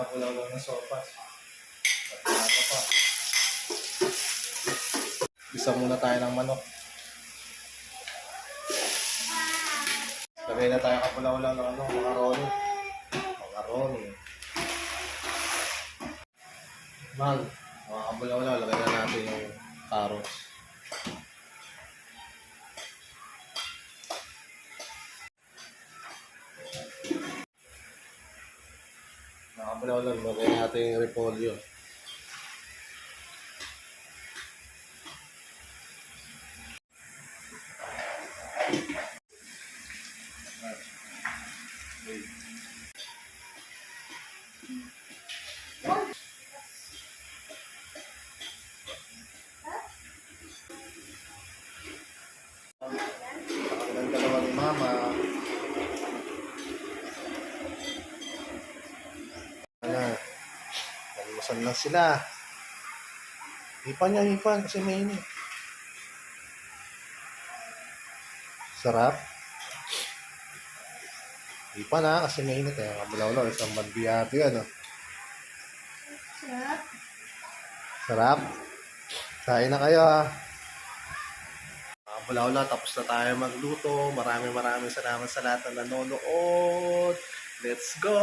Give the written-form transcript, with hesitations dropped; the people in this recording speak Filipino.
nakakulaw lang ng sopas. At pa. Isa muna tayo ng manok. Lagay na tayo kapulaw lang ng macaroni. Macaroni. Mga kapulaw lang, lagay na natin yung carrots. Mga kapulaw lang, lagay natin yung repolyo. Ang dalawa ni Mama. Naglusan lang sila. Hipan kasi mainit. Sarap. Hipan na kasi mainit eh. Kabulaw-law, isang magbiyati ano. Sarap. Sarap. Kain na kayo ha. Kabulaw-law, tapos na tayo magluto. Maraming salamat sa lahat na nanonood. Let's go!